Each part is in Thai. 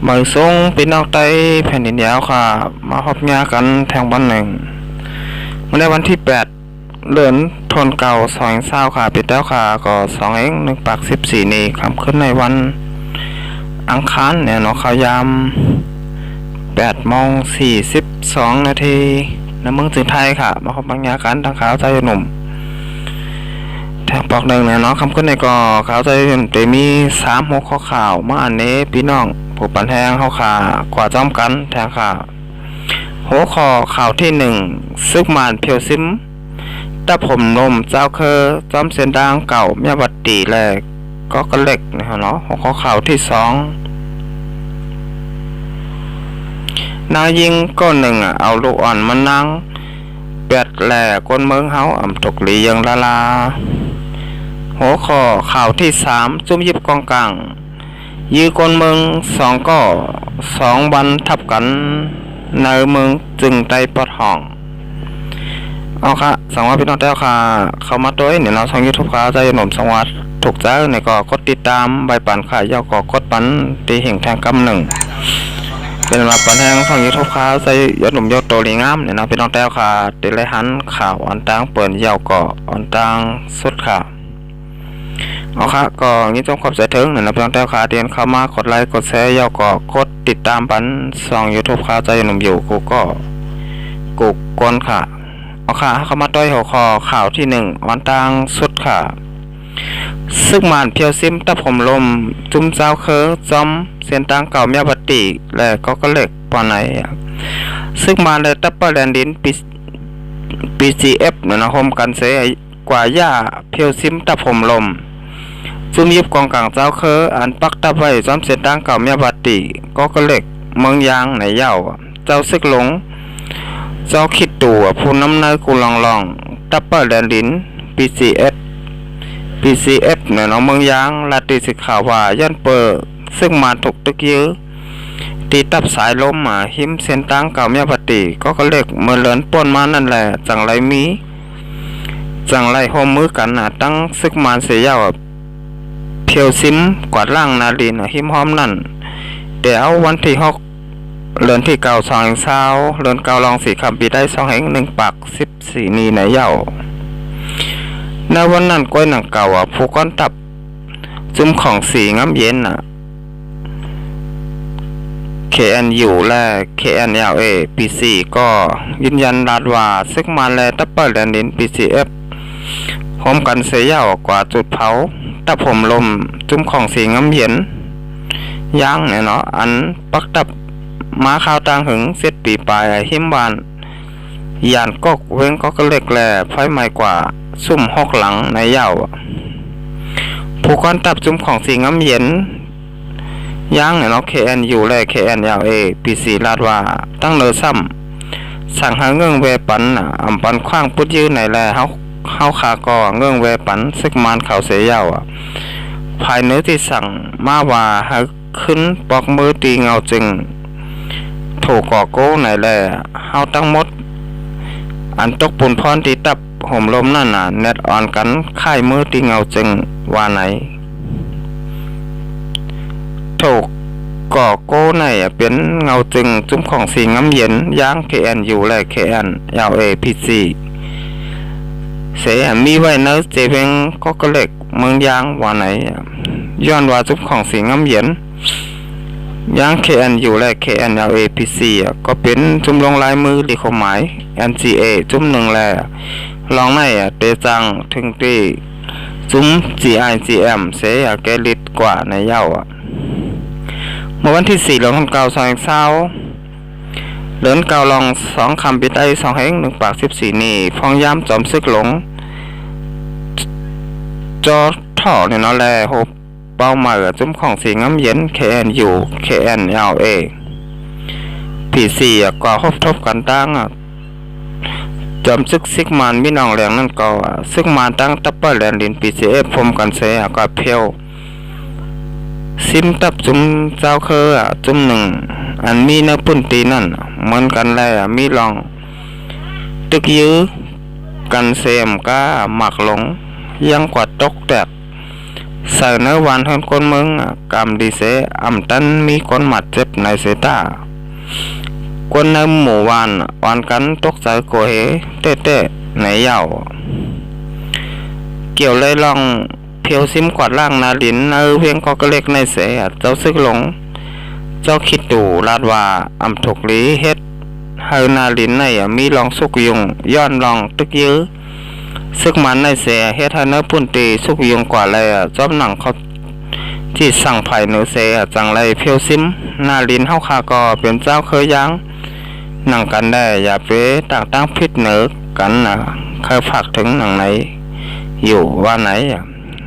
มือส่งพี่น้องใต้แผ่นดินยาวค่ะมาพบญากันแทงวันหนึ่งเมื่อในวันที่8เดือนธันวาคม2020ค่ะปิดแล้วค่ะก็1/14นี้ค่ำขึ้นในวันอังคารเนี่ยเนาะข่าวยาม8:42 นาทีในเมืองจีนไทยค่ะมาพบญากันทางข่าวใจหนุ่มแทงปอกหนึ่งเนี่ยเนาะคำขึ้นในก็ข่าวใจหนุ่มจะมี3-6ข้อข่าวมาอันนี้พี่น้องผู้ปันแทงเข้าข่ากว่าจ้อมกันแทงข่าวหัวข้อข่าวที่1ซึกมานเพียวซิมตะผมลมเจ้าเคอจ้อมเส้นดังเก่าเมียบัดตีแลก็กระเล็กนะครับเนาะหัวข้อข่าวที่2นายิงก็เอาลูกอ่อนมานั่งแปดแหล่ก้นเมืองเฮาอ่ำตกหลียังลาหัวข้อข่าวที่3จุ่มยิบกองกลางยื้อก้นเมือง2ก็2วันทับกันในเมืองจึงได้ปลดห้องเอาค่ะสังวาพี่น้องเจ้าค่ะเข้ามาด้วยเนี่ยเราช่อง YouTube ค่ะใจหนุ่มสังวาถูกใจเนี่ยก็กดติดตามใบปันค่ะยาวก็กดปันตีแห่งแทงกำหนึ่งเป็นมาปันแทงช่อง YouTube ค่ะใจยอดหนุ่มยอดโตลีงามเนี่ยนะพี่น้องเจ้าค่ะติเลยหันข่าวอันต่างเปิดยาวก็อันต่างสุดค่ะเอาค่ะก็งี้จงขอบใจถึงเนี่ยนะพี่น้องเจ้าค่ะเตียนเข้ามากดไลค์กดแชร์ยาวก็กดติดตามปันช่อง YouTube ค่ะใจหนุ่มอยู่กูก็กูก้นค่ะเอาค่ะเข้ามาด้วยหัวข้อข่าวที่1วันต่างสุดค่ะซึกมานเพียวซิมตะผมลมจุ่มเจ้าเคอจอมเส้นต่างเก่าเมียบัดติและก็เล็กปานไหนซึกมานเลยตะปะแลนดินPCF เนี่ยนะโฮมกันเสยกว่าย่าเพียวซิมตะผมลมจุ่มยิบกองกลางเจ้าเคออันปักตะไว้จอมเส้นต่างเก่าเมียบัดติก็เล็กเมืองยางในเย้าเจ้าซึกหลงเจ้าคิดตัวผู้น้ำเนยกูลองตัปเปอร์แลนดิน PCF เนี่ยน้องเมืองยางลาติสิข่าวว่ายันเปอร์ซึ่งมาถูกตึกยื้อตีตับสายลมหิมเส้นตั้งเก่าเมียปฏิก็เล็กเมื่อเลินป่นมานั่นแหละจังไรมีจังไรโฮมมือกันตั้งซึกมานเสียยาวเพียวซิมกวาดล่างนาลีหิมหอมนั่นเดี๋ยววันที่6เรือนที่เก่า2020เรือนเก่าลอง4คำปีได้2แห่ง1/14นี้ในเย้าในวันนั้นก้อยหนังเก่าผู้ก้อนตับจุ่มของสีง้ำเย็นKNU และ KNLA PC ก็ยืนยันรัดว่าซึกมาและตับเปิลแลนดิน PCF พร้อมกันเสียยาวกว่าจุดเผาตะผมลมจุ่มของสีง้ำเย็นย่างเนี่ยเนาะอันปักตับมาข่าวต่างหึงเสียดปีปลายหิมบานยานกกเว้งก็เล็กแหล่ไฟใหม่กว่าซุ่ม6หลังในเย้าผู้ก้อนตับจุ่มของสีง้ำเย็นย่างเนี่ยเนาะ KNU และ KNLA PC ลาดว่าตั้งเนอซ้ำสั่งหาเงื่องเวปันอำปันคว้างพุดยื้อในแลเฮาขาก่อเงื่องเวปันซึกมานเขาเสียเย้าภายเนื้อที่สั่งมาว่าหาขึ้นปอกมือตีเงาจึงถูกก่อโก้ไหนแหละเฮาตั้งหมดอันตกปุ่นพรตีตับห่มลมนั่นเน็ตอ่อนกันค่ายมือตีเงาจึงว่าไหนถูกก่อโก้ไหนเป็นเงาจึงจุ้มของสีง้ำเย็นย่าง KNU และ KNLA PC เสียมีไว้เนื้อเจเวงก็เล็กเมืองยางว่าไหนย้อนว่าจุ้มของสีง้ำเย็นย่าง KNU และ KNLA PC ก็เป็นจุ่มลงลายมือดีความหมาย NGA จุ่ม1แลลองในเตจังถึงตีจุ่ม GIGM เสียแกลิดกว่าในเย้าเมื่อวันที่4เดือนธันวาคม2020เดือนเก่าลอง2คำปิดได้2แห่ง1/14นี้ฟองยามจอมซึกหลงจอท่อเนี่ยเนาะแลโฮเป้าหมายจุ่มของสีง้ำเย็น KNU KNLA PC ก็ทบกันตั้งจอมซึกซิกมานมีน้องแรงนั่นก็ซึกมานตั้งตัปเปอร์แลนดิน PCF พรมกันเสียก็เพียวซิมตับจุ่มเจ้าเคอจุ่ม1อันมีเนื้อปุ่นตีนั่นเหมือนกันแลมีลองตึกยื้อกันเซมก็หมักหลงยังกว่าตกแตก ใส่เนื้อวันเฮินคนเมืองกำดีเสอำตันมีคนหมัดเจ็บในเสตาคนในหมู่วันกันตกใจโกเหเต้ในเหย่าเกี่ยวเลยลองเพียวซิมกวาดล่างนาดินเพียงก็เล็กในเสเจ้าซึกหลงเจ้าคิดดูลาดว่าอำถกลีเฮ็ดเฮานาลินในมีลองสุกยุงย้อนลองตึกยื้อซึกมันในเสเฮ็ดให้เนื้อปุ่นตีสุกยุงกว่าเลยจอมหนังเขาที่สั่งไผ่เนื้อเสจังไรเพียวซิมนาลินเฮาคาก็เป็นเจ้าเคยยังหนังกันได้อย่าไปตั้งพิษเนื้อกันเคยฝากถึงหนังไหนอยู่ว่าไหน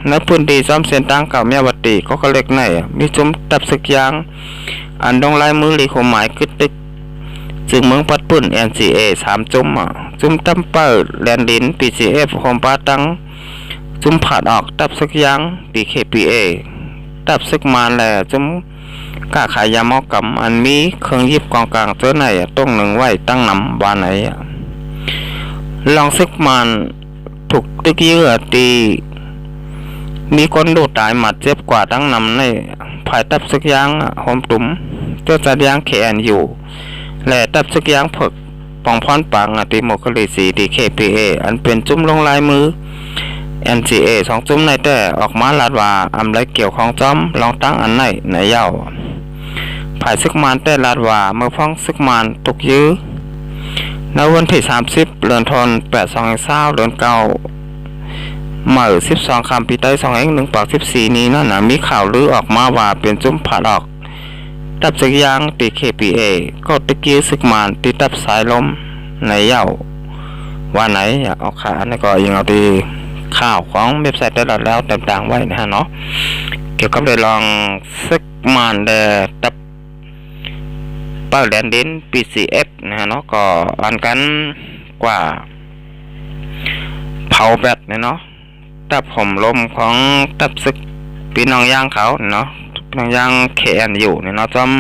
ในพื้นที่ซ้อมเส้นทางเก่าเมียวัตีก็เล็กในมีจุ่มตับสึกยางอันดงลายมือหลีขมหมายกึดตึกจึงเมืองปัดปุ่น NCA 3จุ่มจุ่มตั้มเปิดแลนดิน PCF โฮมปาตังจุ่มผาดออกตับสึกยาง PKPA ตับสึกมาแลจุ่มกาขายยามอกำอันมีเครื่องยิบกองกลางเจ้าไหนต้องหนึ่งไว้ตั้งนำวานไหนลองซึกมันถูกตึกเยื่อตีมีคนดูตายหมัดเจ็บกว่าตั้งนำในภายตับซึกยางโฮมตุ่มเจ้าจัดยางแขนอยู่และตับซึกยางผึกปองพรปังติโมคลีสีดี KPA อันเป็นจุ่มลงลายมือ NCA 2จุ่มในแต่ออกมาลาดว่าอำไรเกี่ยวของจอมลองตั้งอันในเย้าภายซึกมันแต่ลาดว่าเมื่อฟ้องซึกมันตกยื้อในวันที่30เดือนธันวาคม2220เดือน9เมื่อ12 คำปีใต้2 1ปาก14นี้นั่นมีข่าวลือออกมาว่าเป็นจุ่มผาดออกตับสึกยางตี KPA ก็ตะกี้ซึกมันตีตับสายลมในเย้าว่าไหนเอาขาอันนี้ก็ยังเอาตีข่าวของเว็บไซต์ได้แล้วต่างๆไว้นะฮะเนาะเกี่ยวกับได้ลองซึกมันได้ตับเป้าแลนดิน PCF นะฮะเนาะก็อันกันกว่าเผาแบตเนาะตับผมลมของตับซึกพี่น้องย่างเขาเนาะน้องย่างแขนอยู่เนาะจอม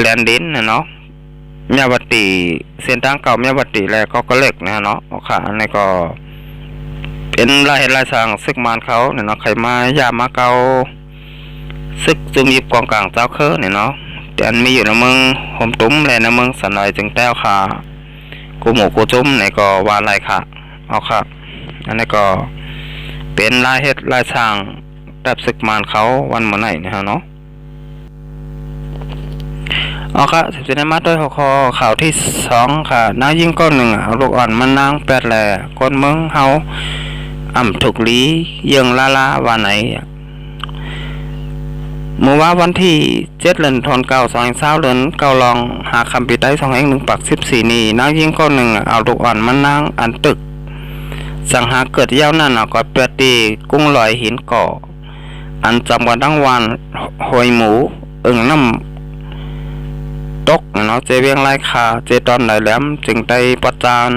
แลนดินเนาะเมียวัตีเส้นทางเก่าเมียวัตีแล้วก็เล็กนะเนาะค่ะอันนี้ก็เป็นรายสร้างซึกมานเขาเนาะใครมายามาเกาซึกจุ่มยิบกองกลางเจ้าเคอเนาะแต่อันมีอยู่ในเมืองโฮมตุ้มและในเมืองสันลอยจึงแต้วค่ะกูหมูกูจุ้มในก็วาลายค่ะเอาค่ะอันนี้ก็เป็นลายเฮ็ดลายสร้างตับศึกมานเขาวันเมื่อไหร่นะฮะเนาะเอาค่ะจะได้มาด้วยหัวข้อข่าวที่2ค่ะน้ายิ่งก้อนหนึ่งเอาลูกอ่อนมันนางแปดแหล่คนเมืองเฮาถูกลียังลาวันไหนเมื่อวันที่7เดือนธันวาคม2020เดือน9ลองหาคำปีใต้2 1ปาก14นี้น้ายิ่งก้อนหนึ่งเอาลูกอ่อนมันนางอันตึกสังหาเกิดยาวนั่นก็เปียตีกุ้งลอยหินก่ออันจำวันทั้งวันหอยหมูน้ำตกเนาะเจเวียงไรขาเจตอนไหนแหลมจึงได้ประจาน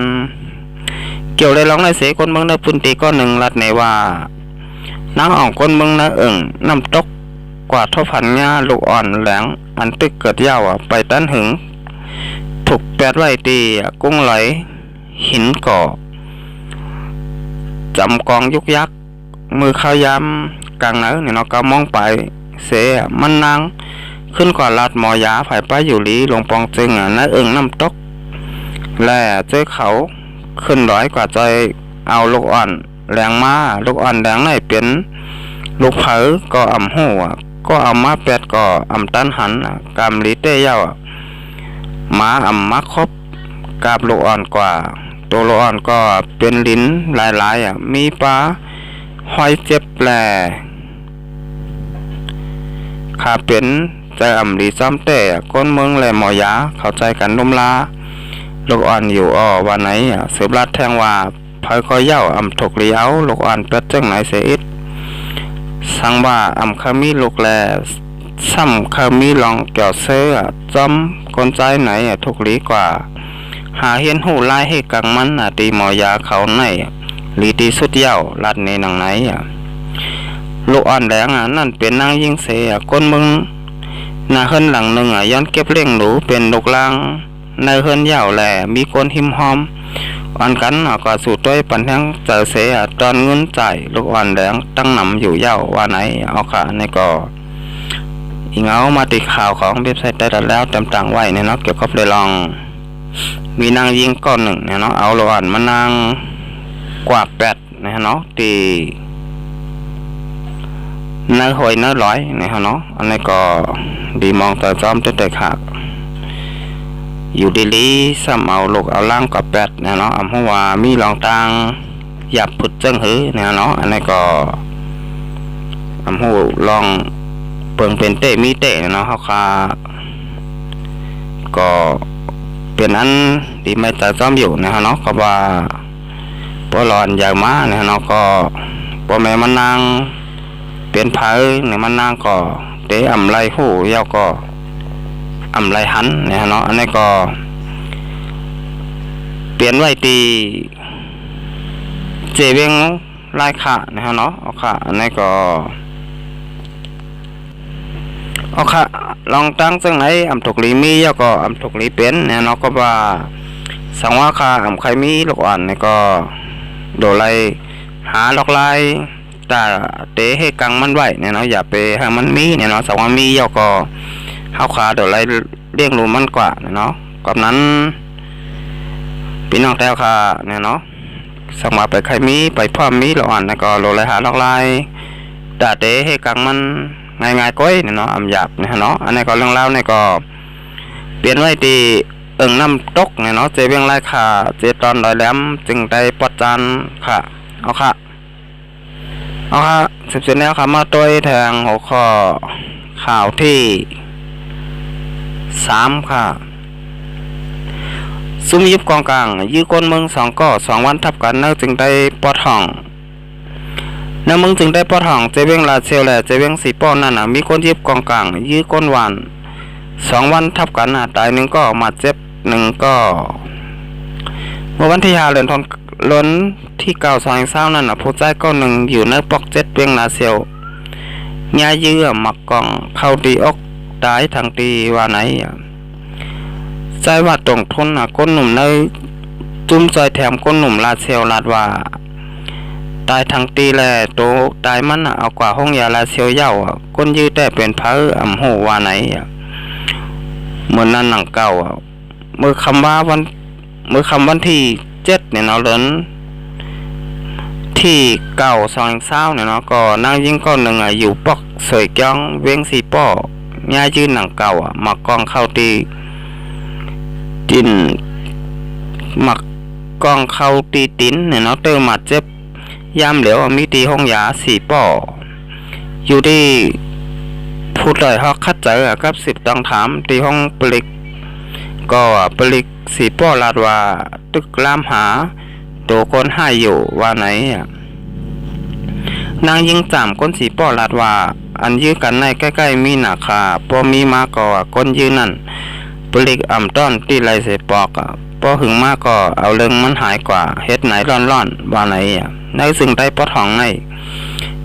เกี่ยวได้ร้องในเสคนเมืองในพื้นที่ก็หนึ่งรัดในว่านางอ่องคนเมืองในน้ำตกกว่าท่อพันหญ้าลูกอ่อนแหลงอันตึกเกิดยาวไปต้านหึงถูกแปดไว้ตีกุ้งไหลหินก่อจำกองยุกยักมือข้าวยำกลางเนื้อเนี่ยเนาะก็มองไปเสมันนางขึ้นก่อนลาดหมอยาฝ่ายป้าอยู่ลีหลวงปองจึงน้ำตกและเจอเขาขึ้นร้อยกว่าใจเอาลูกอ่อนแรงมาลูกอ่อนแดงไหนเป็นลูกเผอก็อ่ำหูก็เอามาแปดก็อ่ำตันหันกามลีเต้เย้ามาอ่ำมาครบกาบลูกอ่อนกว่าตัวลูกอ่อนก็เป็นลิ้นหลายมีปลาหอยเจ็บแหล่ขาเป็นใจอ่ำลีซ้ำเต้ก้นเมืองแหล่หมอยาเข้าใจกันนุ่มลาลูกอ่อนอยู่วันไหนสืบรัดแทงว่าพายคอยเย้าถกเลี้ยวลูกอ่อนเป็ดจังไหนเสียอิดสังว่าขมีลูกแลซ้ำขมีลองเกี่ยวเสื้อจอมคนใจไหนถกลีกว่าหาเห็นหูลายให้กังมันตีหมอยาเขาไหนลีตีสุดเย้าลัดในหนังไหนลูกอ่อนแดงนั่นเป็นนางยิ่งเสียก้นมึงนาเฮินหลังหนึ่งย้อนเก็บเลี้ยงหนูเป็นลูกลางในเฮินเย้าแหล่มีคนหิมหอม วันกันก็สู่ต้วยปันแทงเจอเสียตอนเงินจ่ายลูกอ่อนแดงตั้งนำอยู่เย้าว่าไหนเอาค่ะในก็อีเงามาติดข่าวของเว็บไซต์ได้แล้วเต็มต่างไว้เนี่ยเนาะเกี่ยวกับเลยลองมีนางยิงก้อนหนึ่งเนี่ยเนาะเอาลูกอ่อนมานางกว่าแปดนะเนาะตีเนื้อหอยเนื้อร้อยเนี่ยเนาะอันนี้ก็ดีมองต่อจอมเตะขาดอยู่ดีลีซ้ำเอาลูกเอาล่างกับแปดเนี่ยเนาะหัวมีรองตางหยับผุดเจิ้งหือเนี่ยเนาะอันนี้ก็หัวลองเปิงเป็นเตะมีเตะเนาะเขาก็เป็นอันดีไม่ต่อจอมอยู่เนี่ยเนาะก็ว่าปอหลอนอย่างม้าเนี่ยเนาะก็ปอแม่มันนางเปลี่ยนผ้าเนี่ยมันนางก็เตะไรหูเย้าก็ไรหันเนี่ยเนาะอันนี้ก็เปลี่ยนไว้ตีเจเวงลายขาเนี่ยเนาะเอาขาอันนี้ก็เอาขาลองตั้งซึ่งไหนถูกลีมีเย้าก็ถูกลีเป็นเนี่ยเนาะก็ว่าสังว่าขาใครมีลูกอ่อนเนี่ยก็โดไลหาล็อกลายแต่เตะให้กังมันไว้เนี่ยเนาะอย่าไปให้มันมีเนี่ยเนาะสังว่ามีเย้าก็เข้าขาโดไลเลี้ยงรูมันกว่าเนาะกับนั้นพี่น้องแต้วค่ะเนี่ยเนาะสังว่าไปใครมีไปพ่อมีลูกอ่อนเนี่ยก็โดไลหาล็อกลายแต่เตะให้กังมันง่ายๆก้อยเนี่ยเนาะหยาบเนี่ยเนาะอันนี้ก็เรื่องเล่าเนี่ยก็เปลี่ยนไว้ที่น้ำตกเนี่ยเนาะเจเบียงไล่ขาเจตอนดอยแหลมจึงได้ปอดจานค่ะเอาค่ะสืบเสร็จแล้วค่ะมาตัวแทงหัวข้อข่าวที่3ค่ะซุ่มยิบกองกลางยื้อก้นเมือง2 ก็2 วันทับกันเนื่องจึงได้ปอดห้องน้ำมึงจึงได้ปอดห้องเจเบียงลาเชลและเจเบียงสีป้อนนั่นมีคนยิบกองกลางยื้อก้นวัน2 วันทับกันตาย1 ก็มาเจ็บ1 ก็เมื่อวันที่5 เดือนธันวาคมล้นที่9 นั่นผู้ใจก็1อยู่ในปอก7เวียงนาเซียวญาเยื่อหมักกองเข้าตีอกตายทางตีว่าไหนใจว่าตรงทนก้นหนุ่มในจุ่มใจแถมก้นหนุ่มลาเซียวลาดว่าตายทางตีแลโตตายมันเอากว่าห้องยาลาเซียวเย้าก้นยื้อแต่เป็นพระหูว่าไหนเหมือนนั้นหนังเก่าเมื่อคำวันที่7เนี่ยเนาะเลินที่9 เนี่ยเนาะก็นางยิงก้อนหนึ่งอยู่ปอกสวยจ้องเวียงสีป้อย่ายืนหนังเก่าหมักกองเข้าตีตินหมักกองเข้าตีตินเนี่ยเนาะเติมมาเจ็บยามเหลียวมีตีห้องยาสีป้ออยู่ที่ผู้ใดฮอกคัดเจอกับ10ต้องถามตีห้องปลิกก็ปลิกสีป้อลาดว่าตึกลามหาตัวคนให้อยู่ว่าไหนนางยิง3 คนสีป้อลาดว่าอันยื้อกันในใกล้ๆมีหนาคาพอมีมาก็คนยื้อนั่นปลิกต้อนที่ไรเสปอกพอหึงมาก็เอาเรื่องมันหายกว่าเฮ็ดไหนร้อนๆว่าไหนในซึ่งได้ปอทองใน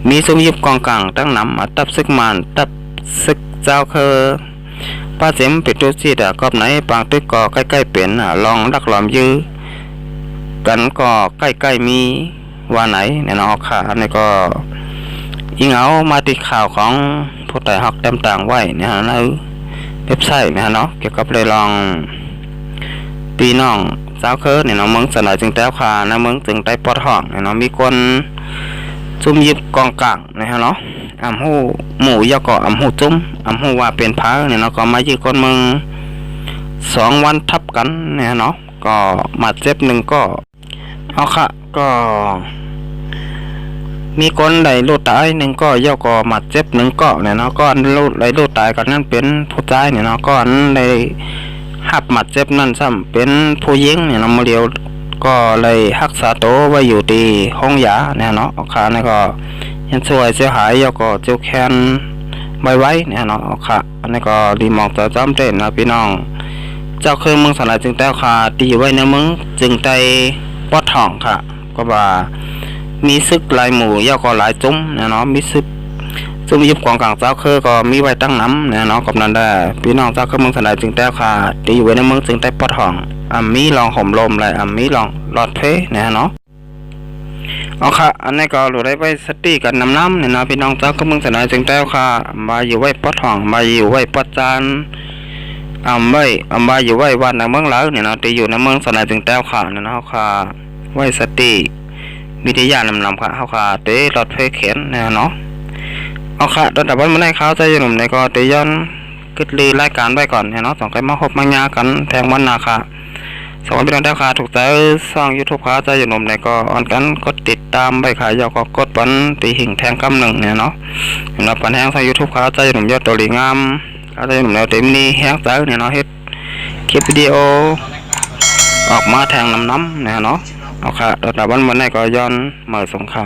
มีสมยิบกองกลางตั้งนำตับซึกมันตับซึกเจ้าเคอป้าเจ็มปิดตัวซีดกอบไหนปางตึกก็ใกล้ๆเป็นลองดักหลอมยื้อกันก็ใกล้ๆมีว่าไหนเนี่ยเนาะค่ะอันนี้ก็ยิงเอามาติดข่าวของผู้ใต้ฮักเต็มต่างไว้เนี่ยในเว็บไซต์เนี่ยเนาะเกี่ยวกับเลยลองปีน้องสาวเคอเนี่ยเนาะมึงสนอยจึงแต้วคานะมึงจึงได้ปอดห้องเนี่ยเนาะมีคนซุ่มยิบกองกลางเนี่ยเนาะหูหมู่ยาก็หูจุ้มหูว่าเป็นพระเนี่ยเนาะก็มายื้อคนมึง2 วันทับกันเนี่ยเนาะก็มาเจ็บ1 ก็เอาค่ะก็มีคนได้ลูกตาย1 ก็ย่อก็มาเจ็บ1 ก็เนี่ยเนาะก็ลูกได้ลูกตายกันนั่นเป็นผู้ชายเนี่ยเนาะก็ได้หับมาเจ็บนั่นซ้ำเป็นผู้หญิงเนี่ยเนาะมาเดียวก็เลยรักษาตัวไว้อยู่ที่ห้องยาเนี่ยเนาะเอาค่ะนี่ก็ยังช่วยเสียหายย่อก็เจียวแคนไว้เนี่ยเนาะเอาค่ะอันนี้ก็ดีมองต่อจำเต้นนะพี่น้องเจ้าเคยมึงสลายจึงแต้วค่ะตีไว้ในมึงจึงได้ปอดทองค่ะก็ว่ามีซึกลายหมู่ย่อก็หลายจุ้มเนี่ยเนาะมีซึกซุ่มยิบกองกลางเจ้าเคยก็มีไว้ตั้งน้ำเนี่ยเนาะกับนั้นได้พี่น้องเจ้าเคยมึงสลายจึงแต้วค่ะตีไว้ในมึงจึงได้ปอดทอง มีลองห่มลมและมีลองหลอดเพเนี่ยเนาะเอาค่ะอันนี้ก็รู้ได้ไว้สติกันน้ำเนี่ยนะพี่น้องเจ้าก็มึงสนายจึงแต้วค่ะมาอยู่ไว้ปอดห้องมาอยู่ไว้ปอดจานมาอยู่ไว้วันในเมืองแล้วเนี่ยนะที่อยู่ในเมืองสนายจึงแต้วค่ะเนี่ยนะค่ะไว้สติวิทยานำค่ะเขาค่ะเตะหลอดเพเขียนเนี่ยเนาะเอาค่ะตอนแต่วันมาได้เขาใจอยู่หนุ่มในก็เตย้อนกึดลีรายการไว้ก่อนเนี่ยเนาะสองใครมาพบมางากันแทงวันนาค่ะสองพี่น้องแต้วค่ะถูกใจสร้าง YouTube ค่ะใจอยู่หนุ่มในก็ออนกันกดติดตามไปค่ะยอก็กดวันตีหิ่งแทงกำหนึ่งเนี่ยเนาะสำหรับปันแห้งทาง YouTube ค่ะใจอยู่หนุ่มยอดตัวหลีงามใจอยู่หนุ่มแนวเต็มนี้แห้งใจเนี่ยเนาะเฮ็ดคลิปวิดีโอออกมาแทงน้ำเนี่ยเนาะเอาค่ะตอนแต่วันนี้ก็ย้อนเมื่อสงคราม